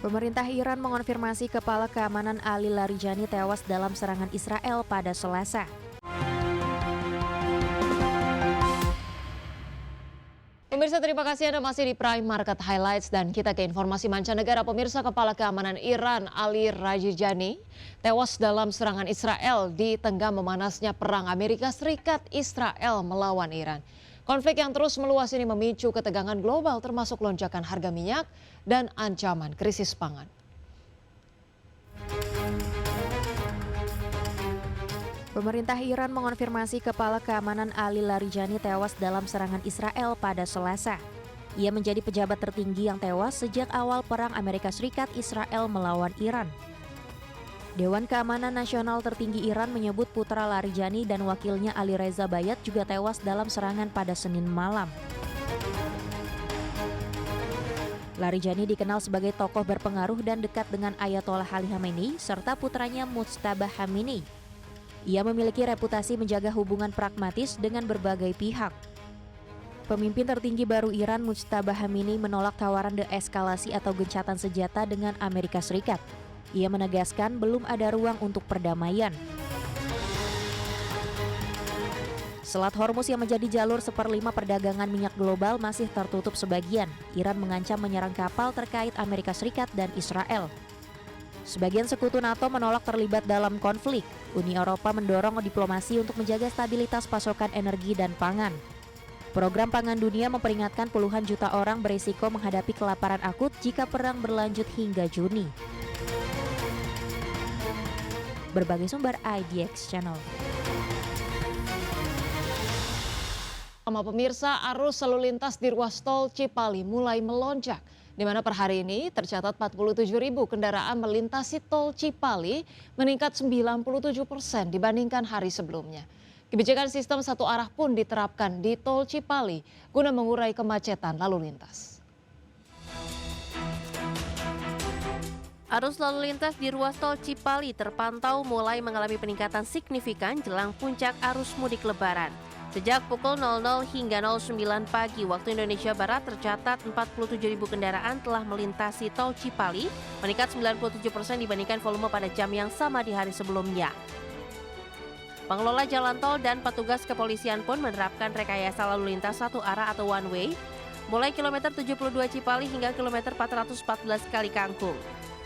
Pemerintah Iran mengonfirmasi Kepala Keamanan Ali Larijani tewas dalam serangan Israel pada Selasa. Pemirsa, terima kasih Anda masih di Prime Market Highlights dan kita ke informasi mancanegara. Pemirsa, Kepala Keamanan Iran Ali Larijani tewas dalam serangan Israel di tengah memanasnya perang Amerika Serikat Israel melawan Iran. Konflik yang terus meluas ini memicu ketegangan global termasuk lonjakan harga minyak dan ancaman krisis pangan. Pemerintah Iran mengonfirmasi Kepala Keamanan Ali Larijani tewas dalam serangan Israel pada Selasa. Ia menjadi pejabat tertinggi yang tewas sejak awal perang Amerika Serikat Israel melawan Iran. Dewan Keamanan Nasional tertinggi Iran menyebut putra Larijani dan wakilnya Ali Reza Bayat juga tewas dalam serangan pada Senin malam. Larijani dikenal sebagai tokoh berpengaruh dan dekat dengan Ayatollah Ali Khamenei serta putranya Mujtaba Khamenei. Ia memiliki reputasi menjaga hubungan pragmatis dengan berbagai pihak. Pemimpin tertinggi baru Iran, Mujtaba Khamenei, menolak tawaran deeskalasi atau gencatan senjata dengan Amerika Serikat. Ia menegaskan belum ada ruang untuk perdamaian. Selat Hormuz yang menjadi jalur 1/5 perdagangan minyak global masih tertutup sebagian. Iran mengancam menyerang kapal terkait Amerika Serikat dan Israel. Sebagian sekutu NATO menolak terlibat dalam konflik. Uni Eropa mendorong diplomasi untuk menjaga stabilitas pasokan energi dan pangan. Program Pangan Dunia memperingatkan puluhan juta orang berisiko menghadapi kelaparan akut jika perang berlanjut hingga Juni. Berbagai sumber IDX Channel. Sama pemirsa, arus lalu lintas di ruas tol Cipali mulai melonjak, di mana per hari ini tercatat 47.000 kendaraan melintasi tol Cipali, meningkat 97% dibandingkan hari sebelumnya. Kebijakan sistem satu arah pun diterapkan di tol Cipali guna mengurai kemacetan lalu lintas. Arus lalu lintas di ruas tol Cipali terpantau mulai mengalami peningkatan signifikan jelang puncak arus mudik Lebaran. Sejak pukul 00 hingga 09 pagi waktu Indonesia Barat tercatat 47.000 kendaraan telah melintasi tol Cipali, meningkat 97% dibandingkan volume pada jam yang sama di hari sebelumnya. Pengelola jalan tol dan petugas kepolisian pun menerapkan rekayasa lalu lintas satu arah atau one way, mulai kilometer 72 Cipali hingga kilometer 414 Kali Kangkung.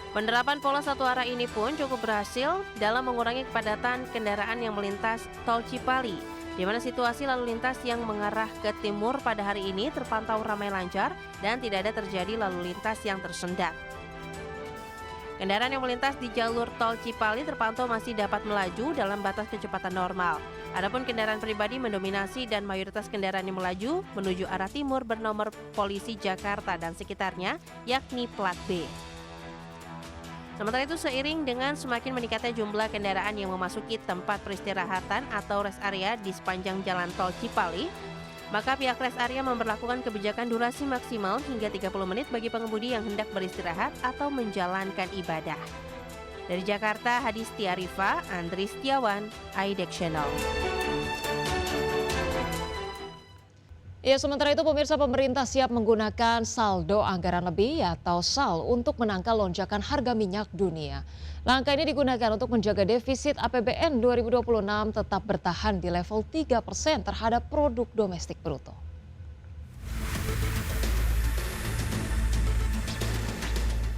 Penerapan pola satu arah ini pun cukup berhasil dalam mengurangi kepadatan kendaraan yang melintas tol Cipali, di mana situasi lalu lintas yang mengarah ke timur pada hari ini terpantau ramai lancar dan tidak ada terjadi lalu lintas yang tersendat. Kendaraan yang melintas di jalur tol Cipali terpantau masih dapat melaju dalam batas kecepatan normal. Adapun kendaraan pribadi mendominasi dan mayoritas kendaraan yang melaju menuju arah timur bernomor polisi Jakarta dan sekitarnya, yakni plat B. Sementara itu, seiring dengan semakin meningkatnya jumlah kendaraan yang memasuki tempat peristirahatan atau rest area di sepanjang jalan tol Cipali, maka pihak rest area memberlakukan kebijakan durasi maksimal hingga 30 menit bagi pengemudi yang hendak beristirahat atau menjalankan ibadah. Dari Jakarta, Hadis Tiarifa, Andri Setiawan, IDX Channel. Ya, sementara itu pemirsa, pemerintah siap menggunakan saldo anggaran lebih atau SAL untuk menangkal lonjakan harga minyak dunia. Langkah ini digunakan untuk menjaga defisit APBN 2026 tetap bertahan di level 3% terhadap produk domestik bruto.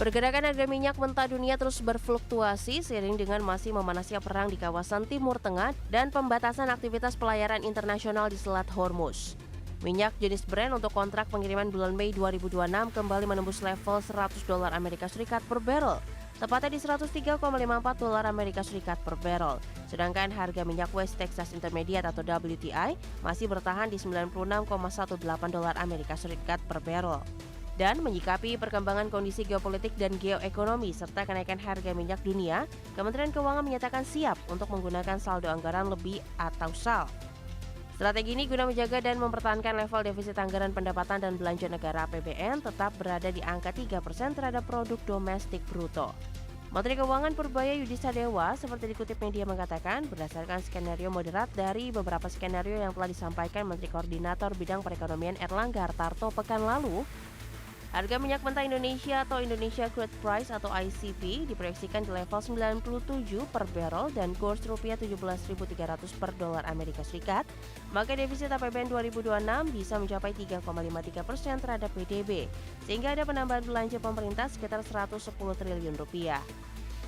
Pergerakan harga minyak mentah dunia terus berfluktuasi seiring dengan masih memanasnya perang di kawasan Timur Tengah dan pembatasan aktivitas pelayaran internasional di Selat Hormuz. Minyak jenis Brent untuk kontrak pengiriman bulan Mei 2026 kembali menembus level $100 Amerika Serikat per barrel, tepatnya di 103,54 dolar Amerika Serikat per barrel. Sedangkan harga minyak West Texas Intermediate atau WTI masih bertahan di 96,18 dolar Amerika Serikat per barrel. Dan menyikapi perkembangan kondisi geopolitik dan geoekonomi serta kenaikan harga minyak dunia, Kementerian Keuangan menyatakan siap untuk menggunakan saldo anggaran lebih atau SAL. Strategi ini guna menjaga dan mempertahankan level defisit anggaran pendapatan dan belanja negara APBN tetap berada di angka 3% terhadap produk domestik bruto. Menteri Keuangan Purbaya Yudhistha Dewa seperti dikutip media mengatakan berdasarkan skenario moderat dari beberapa skenario yang telah disampaikan Menteri Koordinator Bidang Perekonomian Erlangga Hartarto pekan lalu, Harga minyak mentah Indonesia atau Indonesia Crude Price atau ICP diproyeksikan di level 97 per barrel dan kurs rupiah 17.300 per dolar Amerika Serikat. Maka defisit APBN 2026 bisa mencapai 3,53% terhadap PDB, sehingga ada penambahan belanja pemerintah sekitar 110 triliun rupiah.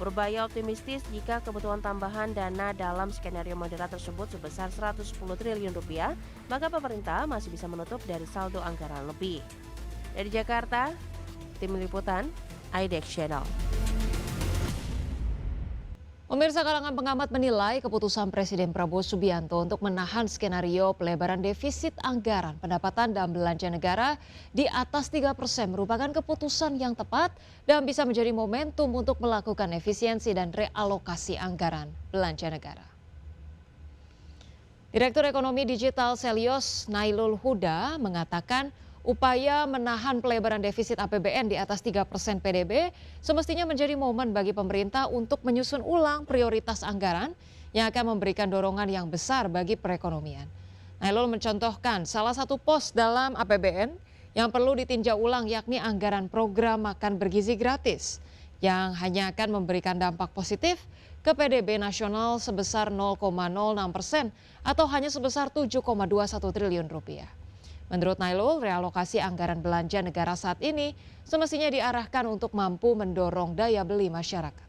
Purbaya optimistis jika kebutuhan tambahan dana dalam skenario moderat tersebut sebesar 110 triliun rupiah, maka pemerintah masih bisa menutup dari saldo anggaran lebih. Dari Jakarta, tim liputan IDX Channel. Pemirsa, kalangan pengamat menilai keputusan Presiden Prabowo Subianto untuk menahan skenario pelebaran defisit anggaran, pendapatan dan belanja negara di atas 3% merupakan keputusan yang tepat dan bisa menjadi momentum untuk melakukan efisiensi dan realokasi anggaran belanja negara. Direktur Ekonomi Digital Selios Nailul Huda mengatakan upaya menahan pelebaran defisit APBN di atas 3% PDB semestinya menjadi momen bagi pemerintah untuk menyusun ulang prioritas anggaran yang akan memberikan dorongan yang besar bagi perekonomian. Nailul mencontohkan salah satu pos dalam APBN yang perlu ditinjau ulang yakni anggaran program makan bergizi gratis yang hanya akan memberikan dampak positif ke PDB nasional sebesar 0,06% atau hanya sebesar 7,21 triliun rupiah. Menurut Nailul, realokasi anggaran belanja negara saat ini semestinya diarahkan untuk mampu mendorong daya beli masyarakat.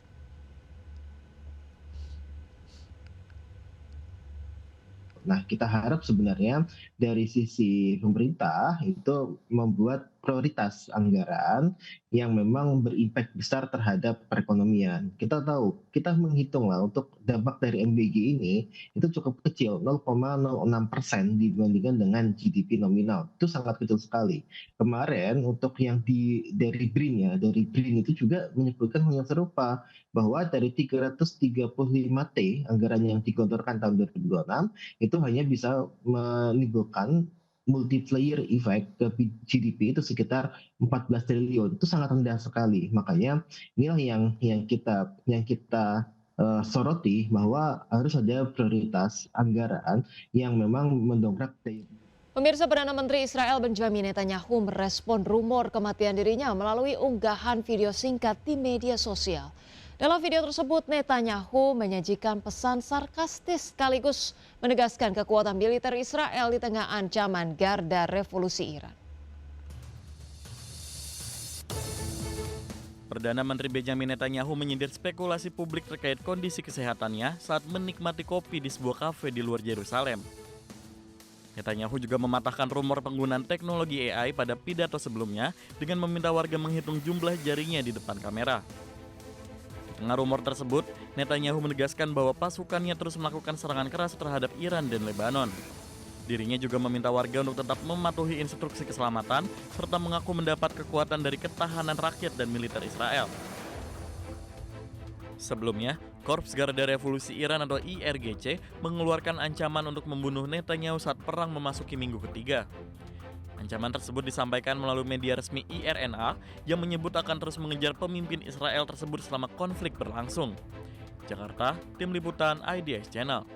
Nah, kita harap sebenarnya dari sisi pemerintah itu membuat prioritas anggaran yang memang berimpact besar terhadap perekonomian. Kita tahu, kita menghitung lah untuk dampak dari MBG ini itu cukup kecil, 0,06% dibandingkan dengan GDP nominal. Itu sangat kecil sekali. Kemarin untuk yang dari BRIN itu juga menyebutkan hal yang serupa, bahwa dari 335T anggaran yang digelontorkan tahun 2026 itu hanya bisa menimbulkan multiplier effect ke GDP itu sekitar 14 triliun. Itu sangat rendah sekali. Makanya inilah yang kita soroti bahwa harus ada prioritas anggaran yang memang mendongkrak daya. Pemirsa, Perdana Menteri Israel Benjamin Netanyahu merespon rumor kematian dirinya melalui unggahan video singkat di media sosial. Dalam video tersebut, Netanyahu menyajikan pesan sarkastis sekaligus menegaskan kekuatan militer Israel di tengah ancaman Garda Revolusi Iran. Perdana Menteri Benjamin Netanyahu menyindir spekulasi publik terkait kondisi kesehatannya saat menikmati kopi di sebuah kafe di luar Yerusalem. Netanyahu juga mematahkan rumor penggunaan teknologi AI pada pidato sebelumnya dengan meminta warga menghitung jumlah jarinya di depan kamera. Di tengah rumor tersebut, Netanyahu menegaskan bahwa pasukannya terus melakukan serangan keras terhadap Iran dan Lebanon. Dirinya juga meminta warga untuk tetap mematuhi instruksi keselamatan serta mengaku mendapat kekuatan dari ketahanan rakyat dan militer Israel. Sebelumnya, Korps Garda Revolusi Iran atau IRGC mengeluarkan ancaman untuk membunuh Netanyahu saat perang memasuki minggu ketiga. Ancaman tersebut disampaikan melalui media resmi IRNA yang menyebut akan terus mengejar pemimpin Israel tersebut selama konflik berlangsung. Jakarta, Tim Liputan IDX Channel.